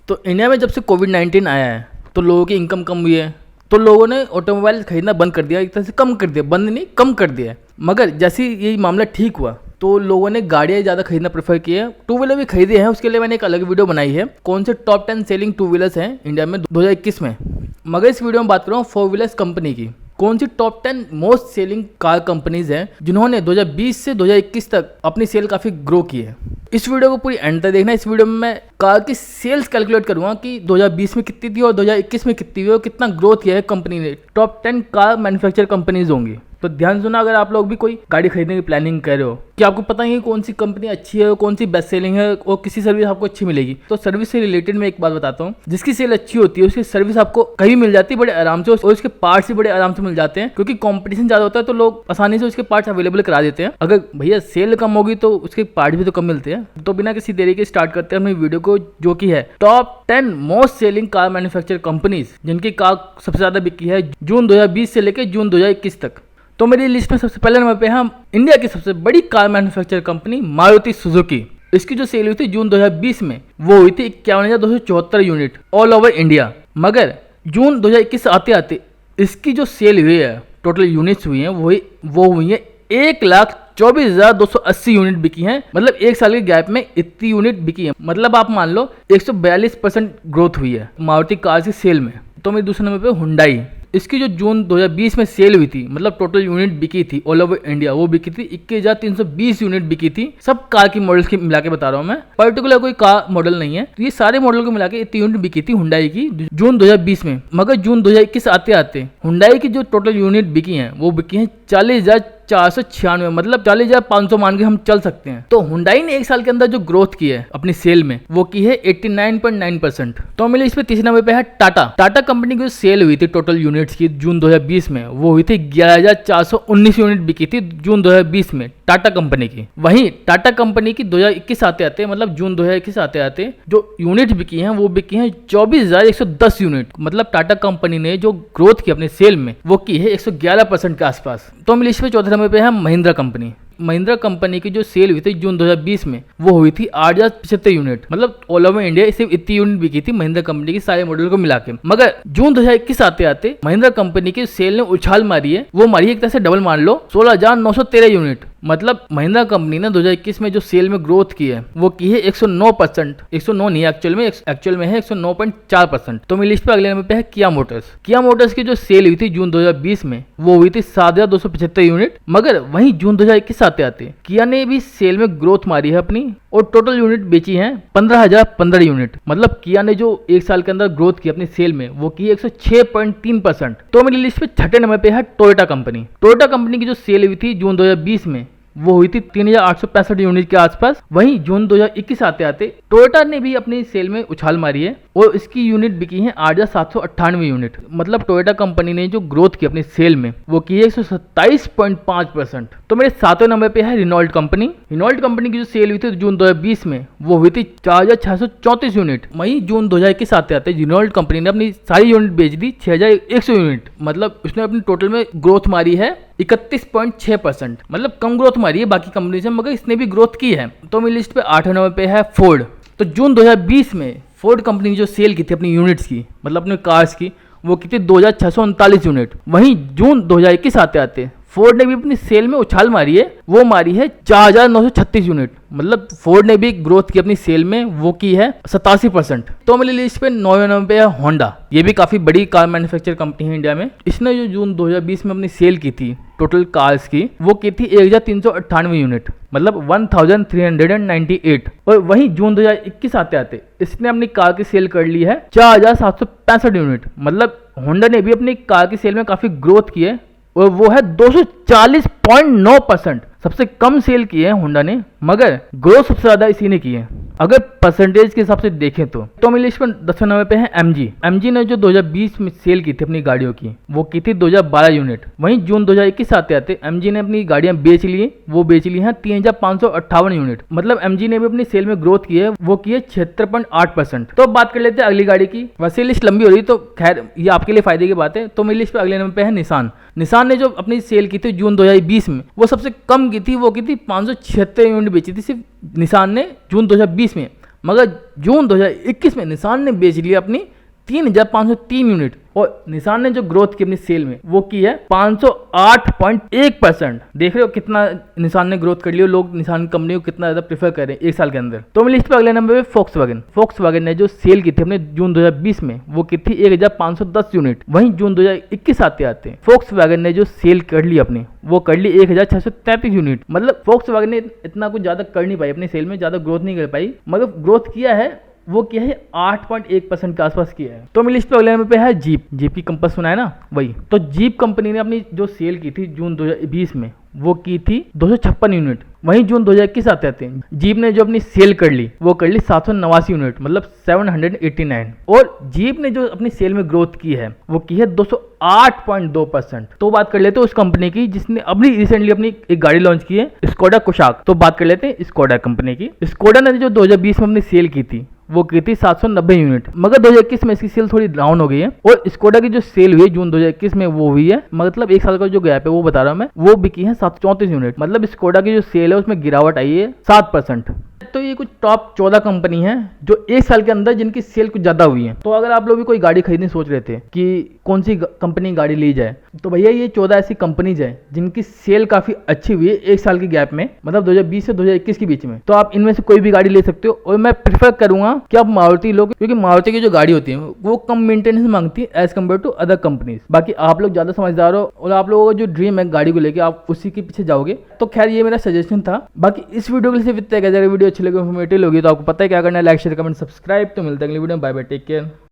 तो इंडिया में जब से कोविड-19 आया है तो लोगों की इनकम कम हुई है, तो लोगों ने ऑटोमोबाइल खरीदना बंद कर दिया, एक तरह से कम कर दिया, बंद नहीं कम कर दिया है। मगर जैसे ही ये मामला ठीक हुआ तो लोगों ने गाड़ियाँ ज़्यादा खरीदना प्रेफर किए हैं, टू व्हीलर भी खरीदे हैं। उसके लिए मैंने एक अलग वीडियो बनाई है, कौन से टॉप 10 सेलिंग टू व्हीलर्स हैं इंडिया में 2021 में। मगर इस वीडियो में बात कर रहा हूँ फोर व्हीलर्स कंपनी की, कौन सी top 10 most selling car companies हैं जिन्होंने 2020 से 2021 तक अपनी सेल काफ़ी ग्रो की है। इस वीडियो को पूरी एंड तक देखना। इस वीडियो में मैं कार की सेल्स कैलकुलेट करूंगा कि 2020 में कितनी थी और 2021 में कितनी हुई और कितना ग्रोथ किया है कंपनी ने। टॉप 10 कार मैन्युफैक्चर कंपनीज होंगी, तो ध्यान सुना। अगर आप लोग भी कोई गाड़ी खरीदने की प्लानिंग कर रहे हो कि आपको पता ही है कौन सी कंपनी अच्छी है, कौन सी बेस्ट सेलिंग है और किसी सर्विस आपको अच्छी मिलेगी, तो सर्विस से रिलेटेड मैं एक बात बताता हूँ। जिसकी सेल अच्छी होती है उसकी सर्विस आपको कहीं मिल जाती है बड़े आराम से, और उसके पार्ट्स भी बड़े आराम से मिल जाते हैं, क्योंकि कंपटीशन ज़्यादा होता है तो लोग आसानी से उसके पार्ट्स अवेलेबल करा देते हैं। अगर भैया सेल कम होगी तो उसके पार्ट्स भी तो कम मिलते हैं। तो बिना किसी देरी के स्टार्ट करते हैं अपनी वीडियो को, जो कि है top 10 most selling car manufacture companies जिनकी कार सबसे ज़्यादा बिकी है जून 2020 से लेकर जून 2021 तक। तो मेरी लिस्ट में सबसे पहले नंबर पे हम इंडिया की सबसे बड़ी car manufacture company Maruti Suzuki. इसकी जो सेल हुई थी जून 2020 में वो हुई थी 51,274 यूनिट ऑल ओवर इंडिया। मगर जून 2021 आते आते इसकी जो सेल हुई है, टोटल यूनिट्स हुई हैं वो हुई है 1,24,280 यूनिट बिकी हैं। मतलब एक साल के गैप में इतनी यूनिट बिकी है, मतलब आप मान लो 142% ग्रोथ हुई है मारुति कार की सेल में। तो मेरे दूसरे नंबर पे हुंडई, इसकी जो जून 2020 में सेल हुई थी, मतलब टोटल यूनिट बिकी थी ऑल ओवर इंडिया, वो बिकी थी 21,320 यूनिट बिकी थी। सब कार की मॉडल्स की मिला के बता रहा हूँ मैं, पर्टिकुलर कोई कार मॉडल नहीं है। तो ये सारे मॉडल को मिला के इतनी यूनिट बिकी थी हुंडई की जून 2020 में। मगर जून 2021 आते आते हुंडई की जो टोटल यूनिट बिकी हैं वो बिकी हैं 40,496, मतलब 40,500 मान के हम चल सकते हैं। तो हुंडई ने एक साल के अंदर जो ग्रोथ की है अपनी सेल में वो की है 89.9%। तो मेरे इस पे तीसरे नंबर पे है टाटा कंपनी की जो सेल हुई थी टोटल यूनिट्स की जून 2020 में वो हुई थी 11,419 यूनिट बिकी थी जून 2020 में टाटा कंपनी की। वहीं टाटा कंपनी की 2021 आते आते, मतलब जून 2021 आते आते जो यूनिट बिकी हैं वो बिकी हैं 24,110 यूनिट। मतलब टाटा कंपनी ने जो ग्रोथ की अपने सेल में वो की है 111% के आसपास। तो मेरी लिस्ट पे चौथे नंबर पे है महिंद्रा कंपनी। महिंद्रा कंपनी की जो सेल हुई थी जून 2020 में वो हुई थी 8,075 यूनिट, मतलब ऑल ओवर इंडिया सिर्फ इतनी यूनिट बिकी थी महिंद्रा कंपनी की सारे मॉडल को मिला के। मगर जून 2021 आते आते महिंद्रा कंपनी की सेल ने उछाल मारी है, वो मारी है एक तरह से डबल मान लो 16,913 यूनिट। मतलब महिंद्रा कंपनी ने 2021 में जो सेल में ग्रोथ की है वो की है 109%, 109 नहीं एक्चुअल में है 109.4%। तो मेरी लिस्ट पे अगले नंबर पे है किया मोटर्स की जो सेल हुई थी जून 2020 में वो हुई थी 7,275 यूनिट। मगर वहीं जून 2021 आते आते किया ने भी सेल में ग्रोथ मारी है अपनी, और टोटल यूनिट बेची है 15,015 यूनिट। मतलब किया ने जो एक साल के अंदर ग्रोथ की अपनी सेल में वो की है 106.3%। तो मेरी लिस्ट पे छठे नंबर पे है टोयोटा कंपनी की जो सेल हुई थी जून 2020 में वो हुई थी 3,865 यूनिट के आसपास। वहीं जून 2021 आते आते टोयोटा ने भी अपनी सेल में उछाल मारी है और इसकी यूनिट बिकी है 8,798 यूनिट। मतलब टोयोटा कंपनी ने जो ग्रोथ की अपनी सेल में वो की है 127.5%। तो मेरे सातवें नंबर पे है रिनॉल्ट कंपनी की जो सेल हुई थी जून 2020 में वो हुई थी 4,634 यूनिट। वहीं जून 2021 आते आते रिनॉल्ट कंपनी ने अपनी सारी यूनिट बेच दी 6,100 यूनिट। मतलब उसने अपनी टोटल में ग्रोथ मारी है 31.6%। मतलब कम ग्रोथ मारी है बाकी कंपनी से, मगर इसने भी ग्रोथ की है। तो मेरी लिस्ट पे 8वें नंबर पे है फोर्ड। तो जून 2020 में फोर्ड कंपनी जो सेल की थी अपनी यूनिट्स की, मतलब अपने कार्स की, वो की थी 2,639 यूनिट। वहीं जून 2021 आते आते फोर्ड ने भी अपनी सेल में उछाल मारी है, वो मारी है 4,936 यूनिट। मतलब फोर्ड ने भी ग्रोथ की अपनी सेल में वो की है 87%। तो मेरी लिस्ट पे 9वें नंबर पे है होंडा। ये भी काफ़ी बड़ी कार मैन्युफैक्चर कंपनी है इंडिया में। इसने जो जून 2020 में अपनी सेल की थी टोटल कार्स की वो की थी 1,398 यूनिट, मतलब 1,398। और वहीं जून 2021 आते आते इसने अपनी कार की सेल कर ली है 4,765 यूनिट। मतलब होंडा ने भी अपनी कार की सेल में काफ़ी ग्रोथ की है और वो है 240.9%। सबसे कम सेल की है होंडा ने, मगर ग्रोथ सबसे ज्यादा इसी ने की है अगर परसेंटेज के हिसाब से देखें तो मेरी लिस्ट पर 10वें नंबर पे है एमजी ने जो 2020 में सेल की थी अपनी गाड़ियों की वो की थी 2012 यूनिट। वहीं जून 2021 आते आते एमजी ने अपनी गाड़ियां बेच ली हैं 3,558 यूनिट। मतलब एमजी ने भी अपनी सेल में ग्रोथ की है, वो की है 76.8%। तो अब बात कर लेते हैं अगली गाड़ी की। वैसे लिस्ट लंबी हो रही तो खैर ये आपके लिए फायदे की बात है। तो मेरी लिस्ट पे अगले नंबर पे है निसान ने जो अपनी सेल की थी जून 2020 में वो सबसे कम की थी, वो की थी 576 यूनिट बेची थी सिर्फ निसान ने जून 2020 में। मगर जून 2021 में निसान ने बेच लिया अपनी 3,503 यूनिट, और निसान ने जो ग्रोथ की अपनी सेल में वो की है 508.1%। देख रहे हो कितना निसान ने ग्रोथ कर लिया, लोग निसान कंपनी को कितना ज्यादा प्रेफर कर रहे हैं एक साल के अंदर। तो मैं लिस्ट पे अगले नंबर पे फोक्सवैगन ने जो सेल की थी अपने जून 2020 में वो की थी 1,510 यूनिट। वहीं जून 2021 आते आते फोक्सवैगन ने जो सेल कर ली अपनी वो कर ली 1,633 यूनिट। मतलब फोक्सवैगन ने इतना कुछ ज्यादा कर नहीं पाई अपनी सेल में, ज्यादा ग्रोथ नहीं कर पाई, मगर ग्रोथ किया है वो क्या है 8.1% के आसपास किया है। तो मेरी लिस्ट पे अगले नंबर पे है जीप की कंपस सुना है ना, वही। तो जीप कंपनी ने अपनी जो सेल की थी जून 2020 में वो की थी 256 यूनिट। वहीं जून 2021 आते आते जीप ने जो अपनी सेल कर ली वो कर ली 789 यूनिट, मतलब 789। और जीप ने जो अपनी सेल में ग्रोथ की है वो की है 208.2%। तो बात कर लेते हैं उस कंपनी की जिसने अभी रिसेंटली अपनी एक गाड़ी लॉन्च की है, स्कोडा कुशाक। तो बात कर लेते हैं स्कोडा कंपनी की। स्कोडा ने जो 2020 में अपनी सेल की थी वो की थी 790 यूनिट, मगर 2021 में इसकी सेल थोड़ी डाउन हो गई है। और स्कोडा की जो सेल हुई है जून 2021 में वो हुई है, मतलब एक साल का जो गैप है वो बता रहा हूं मैं, वो बिकी है 734 यूनिट। मतलब स्कोडा की जो सेल है उसमें गिरावट आई है 7%। तो ये कुछ टॉप 14 कंपनी है जो एक साल के अंदर जिनकी सेल कुछ ज्यादा हुई है। तो अगर आप लोग भी कोई गाड़ी खरीदने सोच रहे थे कि कौन सी कंपनी गाड़ी ली जाए, तो भैया ये 14 ऐसी कंपनीज है जिनकी सेल काफी अच्छी हुई है एक साल के गैप में, मतलब 2020 से 2021 के बीच में। तो आप इनमें से कोई भी गाड़ी ले सकते हो। और मैं प्रेफर करूंगा कि आप मारुति लो, क्योंकि मारुति की जो गाड़ी होती है वो कम मेंटेनेंस मांगती है as compare to other companies. बाकी आप लोग ज्यादा समझदार हो और आप लोगों का जो ड्रीम है गाड़ी को लेकर आप उसी के पीछे जाओगे। तो खैर ये मेरा सजेशन था। बाकी इस वीडियो के लिए सिर्फ इतना है। अगर वीडियो अच्छी लगी, इन्फॉर्मेटिव होगी तो आपको पता है क्या करना है, लाइक शेयर कमेंट सब्सक्राइब। तो मिलते हैं अगली वीडियो में, बाय बाय, टेक केयर।